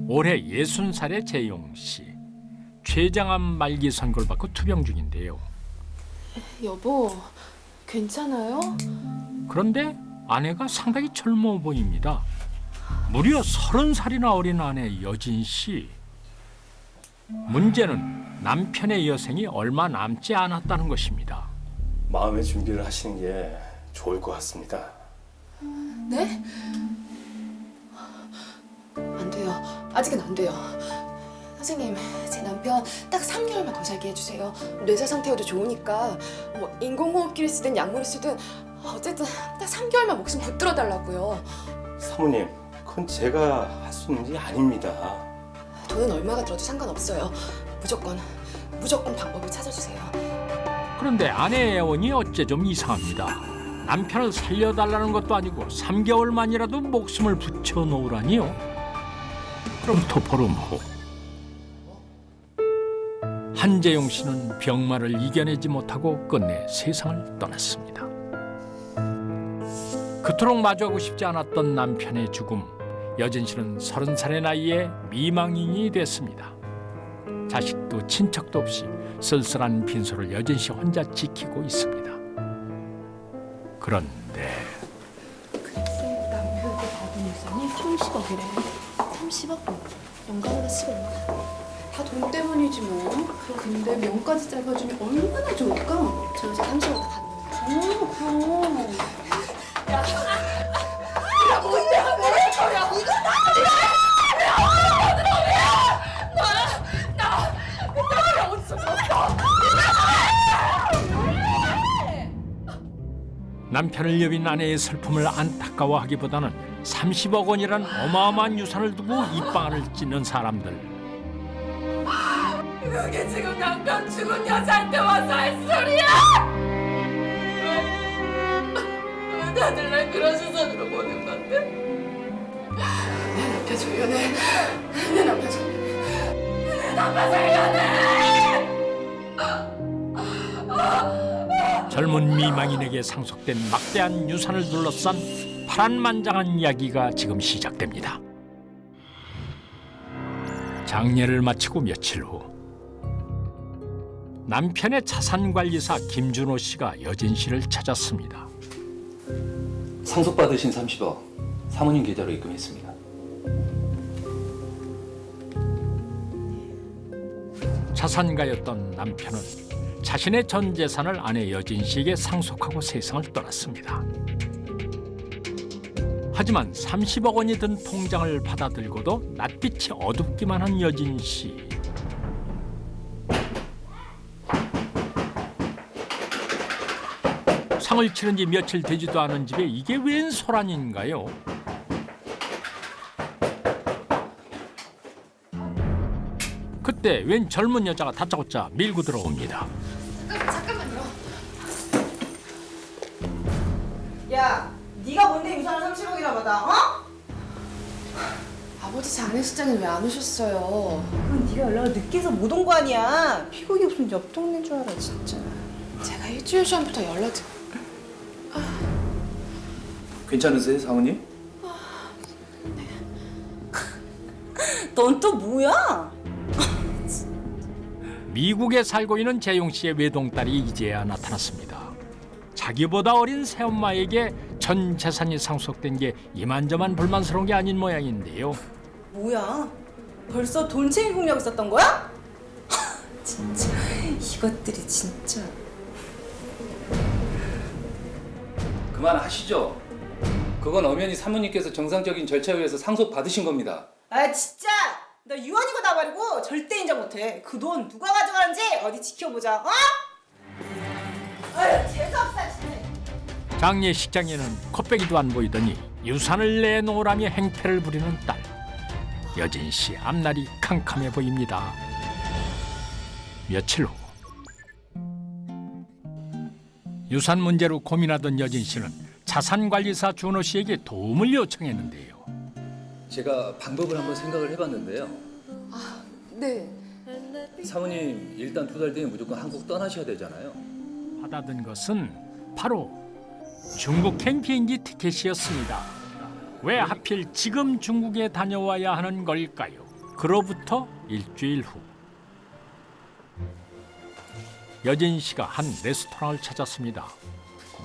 올해 60살의 재용 씨. 췌장암 말기 선고를 받고 투병 중인데요. 여보, 괜찮아요? 그런데 아내가 상당히 젊어 보입니다. 무려 30살이나 어린 아내 여진 씨. 문제는 남편의 여생이 얼마 남지 않았다는 것입니다. 마음의 준비를 하시는 게 좋을 것 같습니다. 네? 안 돼요. 아직은 안 돼요. 선생님, 제 남편 딱 3개월만 더 살게 해주세요. 뇌사 상태도 좋으니까 뭐 인공호흡기를 쓰든 약물을 쓰든 어쨌든 딱 3개월만 목숨 붙들어 달라고요. 사모님, 그건 제가 할 수 있는 게 아닙니다. 돈은 얼마가 들어도 상관없어요. 무조건 방법을 찾아주세요. 그런데 아내의 애원이 어째 좀 이상합니다. 남편을 살려달라는 것도 아니고 3개월만이라도 목숨을 붙여놓으라니요. 그로부터 보름 후 한재용 씨는 병마를 이겨내지 못하고 끝내 세상을 떠났습니다. 그토록 마주하고 싶지 않았던 남편의 죽음, 여진 씨는 30살의 나이에 미망인이 됐습니다. 자식도 친척도 없이 쓸쓸한 빈소를 여진 씨 혼자 지키고 있습니다. 그런데 글쎄, 남편한테 받은 유산이 총 10억이래. 30억? 연간으로 10억. 다 돈 때문이지 뭐. 근데 명까지 짧아주면 얼마나 좋을까? 저 여자 30억 다 받는 거. 그럼. 야, 뭔데? 왜 저야? 이거 남편을 여빈 아내의 슬픔을 안타까워하기보다는 30억 원이란 어마어마한 유산을 두고 입방아를 찢는 사람들. 그게 지금 남편 죽은 여자한테 와서 할 소리야! 왜 다들 날 그런 시선으로 보는 건데? 내 남편 조연해. 내 남편 조연해. 내 남편 살려내! 젊은 미망인에게 상속된 막대한 유산을 둘러싼 파란만장한 이야기가 지금 시작됩니다. 장례를 마치고 며칠 후 남편의 자산관리사 김준호 씨가 여진 씨를 찾았습니다. 상속받으신 30억 사모님 계좌로 입금했습니다. 자산가였던 남편은 자신의 전 재산을 아내 여진 씨에게 상속하고 세상을 떠났습니다. 하지만 30억 원이 든 통장을 받아들고도 낯빛이 어둡기만 한 여진 씨. 상을 치른 지 며칠 되지도 않은 집에 이게 웬 소란인가요? 그때 웬 젊은 여자가 다짜고짜 밀고 들어옵니다. 잠깐만요. 야, 네가 뭔데 유산을 30억이나 받아, 어? 아버지 장례식장에 왜 안 오셨어요? 그럼 네가 연락을 늦게 해서 못 온 거 아니야. 피곤이 없으면 옆 동네인 줄 알아, 진짜. 제가 일주일 전부터 괜찮으세요, 사모님? 넌 또 뭐야? 미국에 살고 있는 재용 씨의 외동딸이 이제야 나타났습니다. 자기보다 어린 새엄마에게 전 재산이 상속된 게 이만저만 불만스러운 게 아닌 모양인데요. 뭐야? 벌써 돈 챙길 공략 있었던 거야? 진짜 이것들이 진짜. 그만하시죠. 그건 엄연히 사모님께서 정상적인 절차에 의해서 상속 받으신 겁니다. 아 진짜! 너 유언이고 나발이고 절대 인정 못해. 그 돈 누가 가져가는지 어디 지켜보자, 어? 아유 재수없어 진짜. 장례식장에는 코빼기도 안 보이더니 유산을 내놓으라며 행패를 부리는 딸. 여진 씨 앞날이 캄캄해 보입니다. 며칠 후 유산 문제로 고민하던 여진 씨는 자산관리사 준호 씨에게 도움을 요청했는데요. 제가 방법을 한번 생각을 해봤는데요. 네. 사모님 일단 2달 뒤에 무조건 한국 떠나셔야 되잖아요. 받아든 것은 바로 중국행 비행기 티켓이었습니다. 왜 하필 지금 중국에 다녀와야 하는 걸까요? 그로부터 일주일 후 여진 씨가 한 레스토랑을 찾았습니다.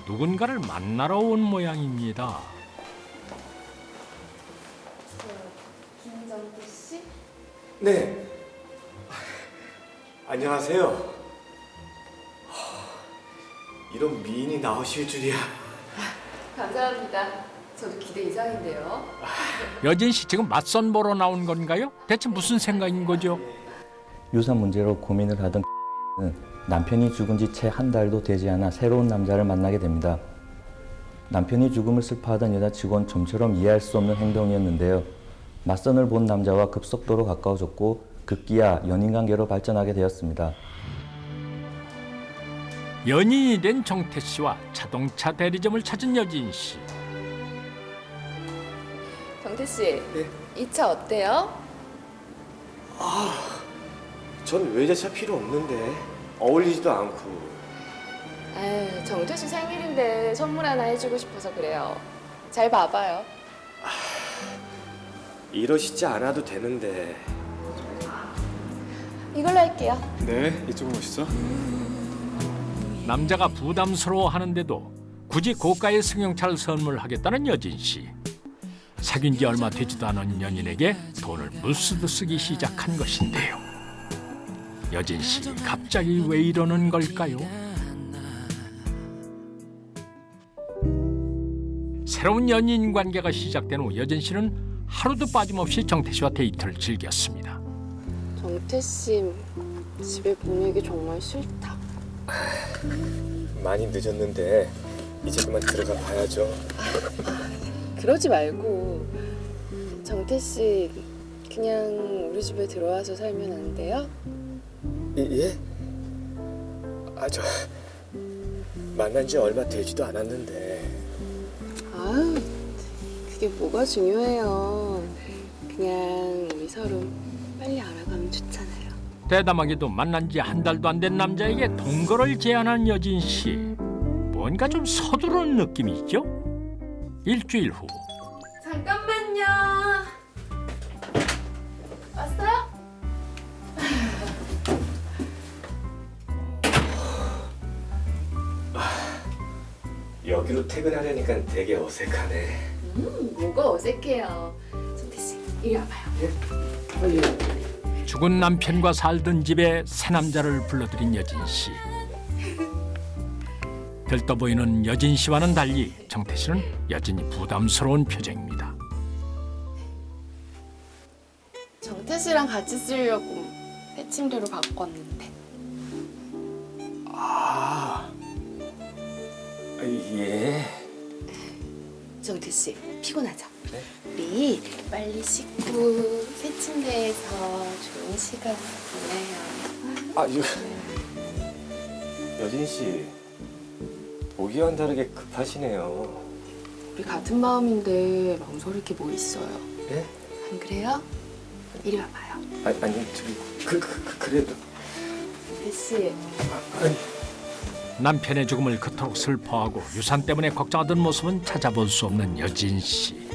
누군가를 만나러 온 모양입니다. 김정태 씨? 네. 안녕하세요. 이런 미인이 나오실 줄이야. 감사합니다. 저도 기대 이상인데요. 여진 씨 지금 맞선 보러 나온 건가요? 대체 무슨 생각인 거죠? 유산 문제로 고민을 하던 는 남편이 죽은 지 채 한 달도 되지 않아 새로운 남자를 만나게 됩니다. 남편이 죽음을 슬퍼하던 여자치곤 좀처럼 이해할 수 없는 행동이었는데요. 맞선을 본 남자와 급속도로 가까워졌고 급기야 연인관계로 발전하게 되었습니다. 연인이 된 정태 씨와 자동차 대리점을 찾은 여진 씨. 정태 씨, 네. 이 차 어때요? 전 외제차 필요 없는데 어울리지도 않고. 아유, 정태 씨 생일인데 선물 하나 해주고 싶어서 그래요. 잘 봐봐요. 이러시지 않아도 되는데. 이걸로 할게요. 네, 이쪽으로 오시죠. 남자가 부담스러워하는데도 굳이 고가의 승용차를 선물하겠다는 여진 씨. 사귄 지 얼마 되지도 않은 연인에게 돈을 무스듯 쓰기 시작한 것인데요. 여진 씨 갑자기 왜 이러는 걸까요? 새로운 연인 관계가 시작된 후 여진 씨는 하루도 빠짐없이 정태 씨와 데이트를 즐겼습니다. 정태 씨 집에 보내기 정말 싫다. 많이 늦었는데 이제 그만 들어가 봐야죠. 그러지 말고 정태 씨 그냥 우리 집에 들어와서 살면 안 돼요? 예? 저 만난 지 얼마 되지도 않았는데. 아유, 그게 뭐가 중요해요. 그냥 우리 서로 빨리 알아가면 좋잖아요. 대담하게도 만난 지 한 달도 안 된 남자에게 동거를 제안한 여진 씨. 뭔가 좀 서두른 느낌이죠? 일주일 후 잠깐만요. 왔어요? 여기로 퇴근하려니까 되게 어색하네. 뭐가 어색해요. 정태 씨, 이리 와봐요. 죽은 남편과 살던 집에 새 남자를 불러들인 여진 씨. 들떠 보이는 여진 씨와는 달리 정태 씨는 여전히 부담스러운 표정입니다. 정태 씨랑 같이 쓰려고 새 침대로 바꿨는데. 예. 정태 씨, 피곤하죠? 네? 우리 빨리 씻고 새 침대에서 좋은 시간 보내요. 여진 씨 보기와는 다르게 급하시네요. 우리 같은 마음인데 망설일 게 뭐 있어요? 예? 안 그래요? 이리 와봐요. 아니 그래도. 정태 씨, 남편의 죽음을 그토록 슬퍼하고 유산 때문에 걱정하던 모습은 찾아볼 수 없는 여진 씨.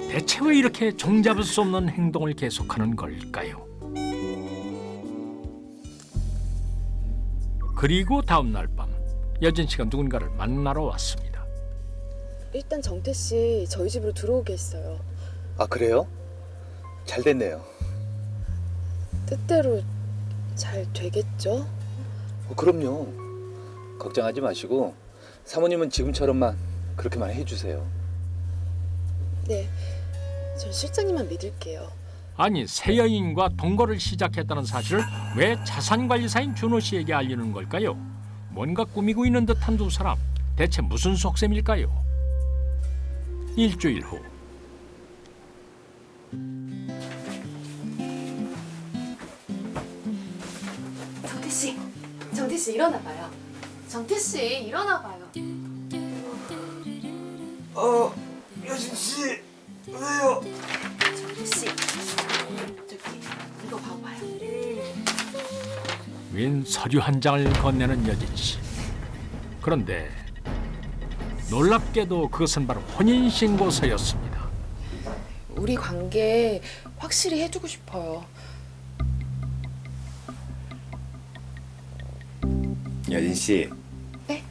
대체 왜 이렇게 종잡을 수 없는 행동을 계속하는 걸까요? 그리고 다음 날 밤 여진 씨가 누군가를 만나러 왔습니다. 일단 정태 씨 저희 집으로 들어오게 했어요. 아 그래요? 잘 됐네요. 뜻대로 잘 되겠죠? 그럼요. 걱정하지 마시고 사모님은 지금처럼만 그렇게만 해주세요. 네, 전 실장님만 믿을게요. 아니 새 여인과 동거를 시작했다는 사실을 왜 자산관리사인 준호 씨에게 알리는 걸까요? 뭔가 꾸미고 있는 듯한 두 사람. 대체 무슨 속셈일까요? 일주일 후 정태 씨 일어나 봐요. 정태 씨 일어나 봐요. 여진 씨 왜요? 정태 씨 저기 이거 봐봐요. 윈 서류 한 장을 건네는 여진 씨. 그런데 놀랍게도 그것은 바로 혼인신고서였습니다. 우리 관계 확실히 해주고 싶어요. 여진 씨. 네?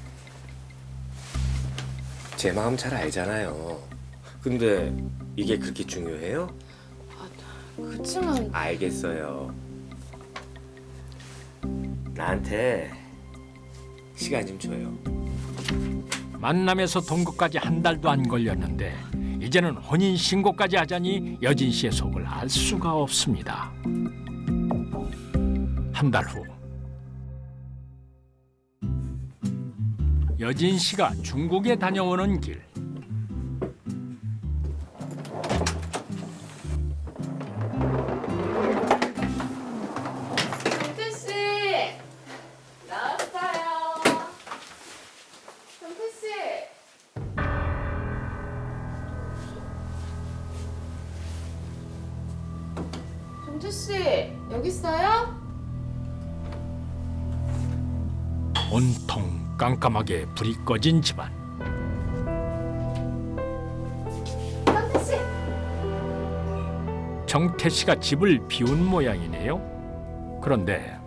제 마음 잘 알잖아요. 근데 이게 그렇게 중요해요? 그치만 알겠어요. 나한테 시간 좀 줘요. 만남에서 동거까지 한 달도 안 걸렸는데 이제는 혼인신고까지 하자니 여진 씨의 속을 알 수가 없습니다. 한 달 후 여진 씨가 중국에 다녀오는 길. 정태 씨 나왔어요. 정태 씨. 정태 씨 여기 있어요? 온통 깜깜하게 불이 꺼진 집안. 정태 씨. 정태 씨가 집을 비운 모양이네요. 그런데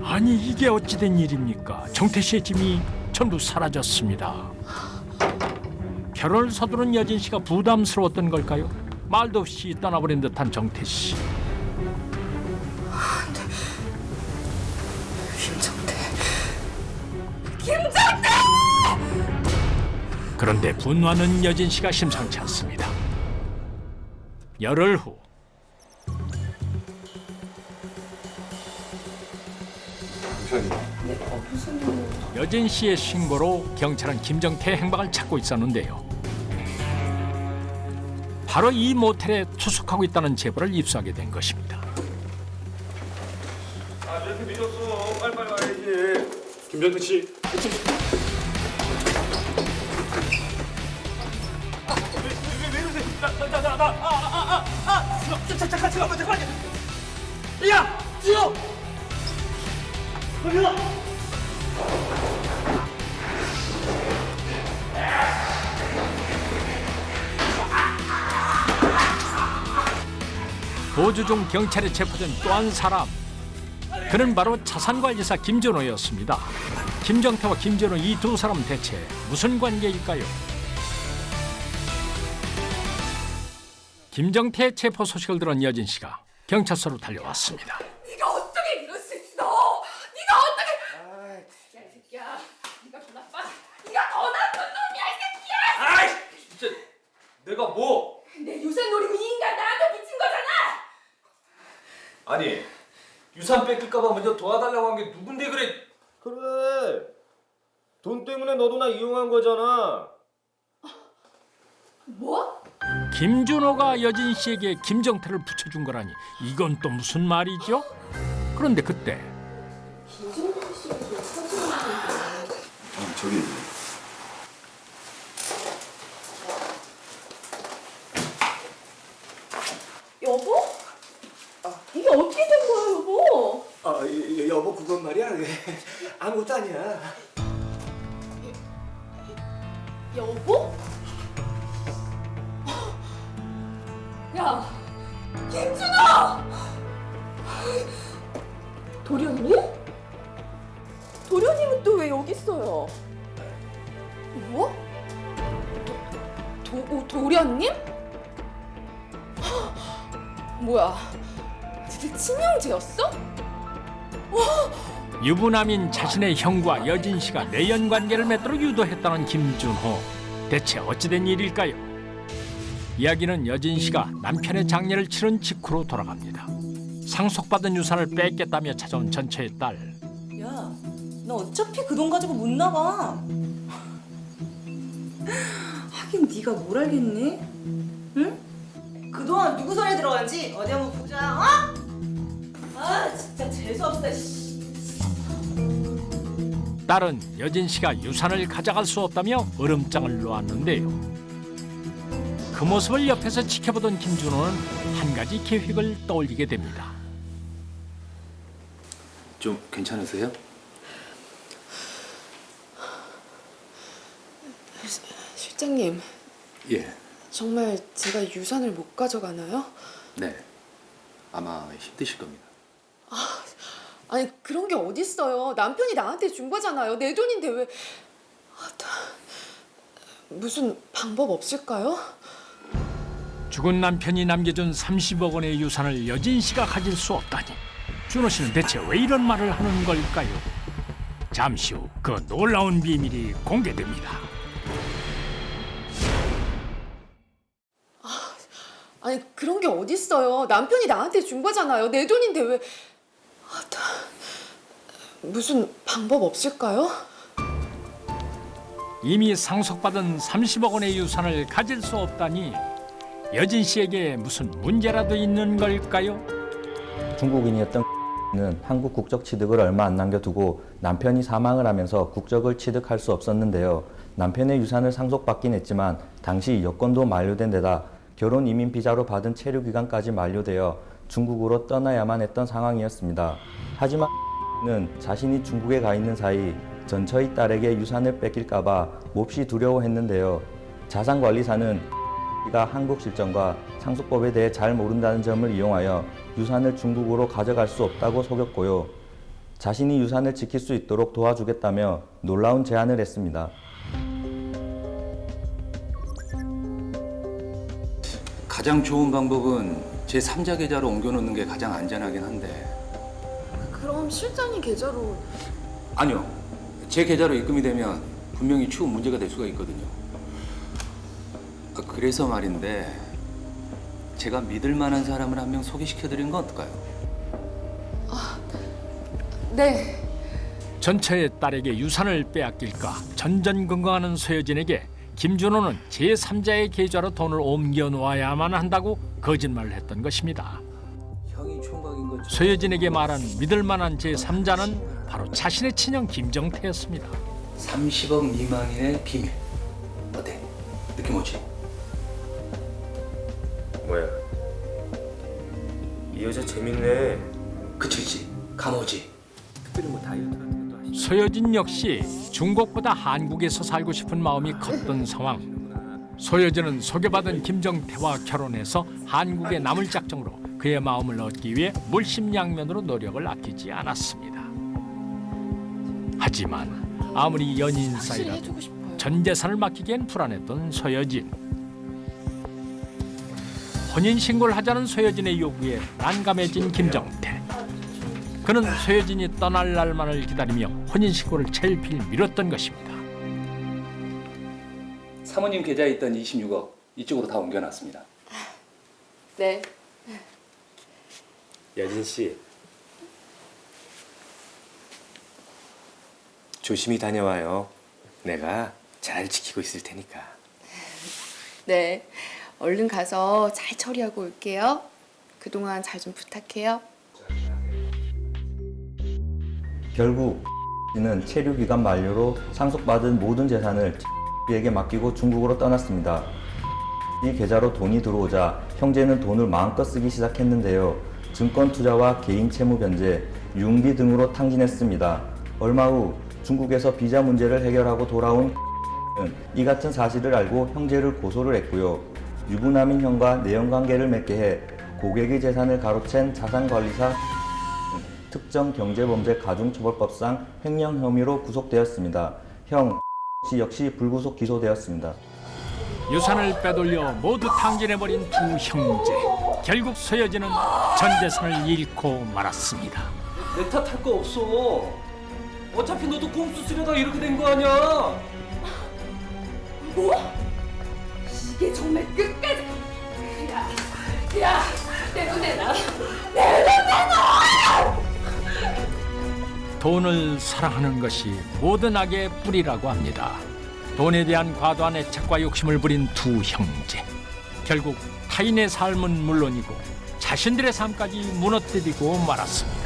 아니 이게 어찌된 일입니까? 정태 씨의 짐이 전부 사라졌습니다. 결혼을 서두른 여진 씨가 부담스러웠던 걸까요? 말도 없이 떠나버린 듯한 정태 씨. 그런데 분노하는 여진 씨가 심상치 않습니다. 열흘 후 여진 씨의 신고로 경찰은 김정태의 행방을 찾고 있었는데요. 바로 이 모텔에 투숙하고 있다는 제보를 입수하게 된 것입니다. 아, 왜 이렇게 늦었어? 빨리빨리 와야지. 김정태 씨. 왜 이러세요? 잠깐만. 야! 뛰어! 도주 중 경찰에 체포된 또 한 사람. 그는 바로 차산관리사 김준호였습니다. 김정태와 김준호 이 두 사람 대체 무슨 관계일까요? 김정태의 체포 소식을 들은 여진 씨가 경찰서로 달려왔습니다. 네가 어떻게 이럴 수 있어? 네가 어떻게? 야, 이 새끼야. 네가 더 나빠. 네가 더 나쁜 놈이야, 이 새끼야. 아이 진짜 내가 뭐? 내 유산 노리고 이 인간 나한테 미친 거잖아. 아니 유산 뺏길까봐 먼저 도와달라고 한 게 누군데 그래? 그래. 돈 때문에 너도 나 이용한 거잖아. 뭐? 김준호가 여진 씨에게 김정태를 붙여준 거라니 이건 또 무슨 말이죠? 그런데 그때 저기. 여보? 이게 어떻게 된 거야, 여보? 여보 그건 말이야. 아무것도 아니야. 여보? 야, 김준호! 도련님? 도련님은 또 왜 여기 있어요? 뭐? 도련님? 뭐야? 진짜 친형제였어? 유부남인 자신의 형과 여진 씨가 내연 관계를 맺도록 유도했다는 김준호. 대체 어찌된 일일까요? 이야기는 여진 씨가 남편의 장례를 치른 직후로 돌아갑니다. 상속받은 유산을 뺏겠다며 찾아온 전처의 딸. 야, 나 어차피 그 돈 가지고 못 나가. 하긴 네가 뭘 알겠니? 응? 그 돈 누구 손에 들어간지 어디 한번 보자. 어? 아, 진짜 재수 없어. 씨. 딸은 여진 씨가 유산을 가져갈 수 없다며 으름장을 놓았는데요. 그 모습을 옆에서 지켜보던 김준호는 한 가지 계획을 떠올리게 됩니다. 좀 괜찮으세요? 실장님, 예. 정말 제가 유산을 못 가져가나요? 네. 아마 힘드실 겁니다. 아니 그런 게 어딨어요. 남편이 나한테 준 거잖아요. 내 돈인데 왜... 무슨 방법 없을까요? 죽은 남편이 남겨준 30억 원의 유산을 여진 씨가 가질 수 없다니 준호 씨는 대체 왜 이런 말을 하는 걸까요? 잠시 후 그 놀라운 비밀이 공개됩니다. 아니 그런 게 어딨어요. 남편이 나한테 준 거잖아요. 내 돈인데 왜... 무슨 방법 없을까요? 이미 상속받은 30억 원의 유산을 가질 수 없다니 여진 씨에게 무슨 문제라도 있는 걸까요? 중국인이었던 는 한국 국적 취득을 얼마 안 남겨두고 남편이 사망을 하면서 국적을 취득할 수 없었는데요. 남편의 유산을 상속받긴 했지만 당시 여권도 만료된 데다 결혼 이민 비자로 받은 체류 기간까지 만료되어 중국으로 떠나야만 했던 상황이었습니다. 하지만 는 자신이 중국에 가 있는 사이 전처의 딸에게 유산을 뺏길까봐 몹시 두려워했는데요. 자산관리사는 가 한국 실정과 상속법에 대해 잘 모른다는 점을 이용하여 유산을 중국으로 가져갈 수 없다고 속였고요. 자신이 유산을 지킬 수 있도록 도와주겠다며 놀라운 제안을 했습니다. 가장 좋은 방법은 제 3자 계좌로 옮겨놓는 게 가장 안전하긴 한데. 그럼 실장님 계좌로... 아니요. 제 계좌로 입금이 되면 분명히 추후 문제가 될 수가 있거든요. 그래서 말인데 제가 믿을 만한 사람을 한 명 소개시켜드리는 건 어떨까요? 네. 전처의 딸에게 유산을 빼앗길까 전전긍긍하는 소여진에게 김준호는 제3자의 계좌로 돈을 옮겨 놓아야만 한다고 거짓말을 했던 것입니다. 형이 총각인 것처럼. 소여진에게 말한 믿을 만한 제3자는 바로 자신의 친형 김정태였습니다. 30억 미만의 비밀. 어때? 느낌 오지? 뭐야? 이 여자 재밌네. 그치. 감오지? 특별히 뭐 다이어트 같은 것도 하시고. 소여진 역시 중국보다 한국에서 살고 싶은 마음이 컸던 상황. 소여진은 소개받은 김정태와 결혼해서 한국에 남을 작정으로 그의 마음을 얻기 위해 물심양면으로 노력을 아끼지 않았습니다. 하지만 아무리 연인 사이라도 해주고 싶어요. 전 재산을 맡기기엔 불안했던 소여진. 혼인신고를 하자는 소여진의 요구에 난감해진 김정태. 그는 소여진이 떠날 날만을 기다리며 혼인신고를 철필 미뤘던 것입니다. 사모님 계좌에 있던 26억 이쪽으로 다 옮겨놨습니다. 네. 여진 씨. 조심히 다녀와요. 내가 잘 지키고 있을 테니까. 네. 얼른 가서 잘 처리하고 올게요. 그동안 잘 좀 부탁해요. 결국 는 체류 기간 만료로 상속받은 모든 재산을 에게 맡기고 중국으로 떠났습니다. 이 계좌로 돈이 들어오자 형제는 돈을 마음껏 쓰기 시작했는데요. 증권 투자와 개인 채무 변제, 융비 등으로 탕진했습니다. 얼마 후 중국에서 비자 문제를 해결하고 돌아온 이 같은 사실을 알고 형제를 고소를 했고요. 유부남인 형과 내연관계를 맺게 해 고객의 재산을 가로챈 자산관리사 특정 경제범죄 가중처벌법상 횡령 혐의로 구속되었습니다. 형 역시 불구속 기소되었습니다. 유산을 빼돌려 모두 탕진해버린 두 형제. 결국 소여진은 전 재산을 잃고 말았습니다. 내 탓할 거 없어. 어차피 너도 꼼수 쓰려다 이렇게 된 거 아니야. 뭐? 이게 정말 끝까지... 야, 내 돈 내놔. 돈을 사랑하는 것이 모든 악의 뿌리라고 합니다. 돈에 대한 과도한 애착과 욕심을 부린 두 형제. 결국 타인의 삶은 물론이고 자신들의 삶까지 무너뜨리고 말았습니다.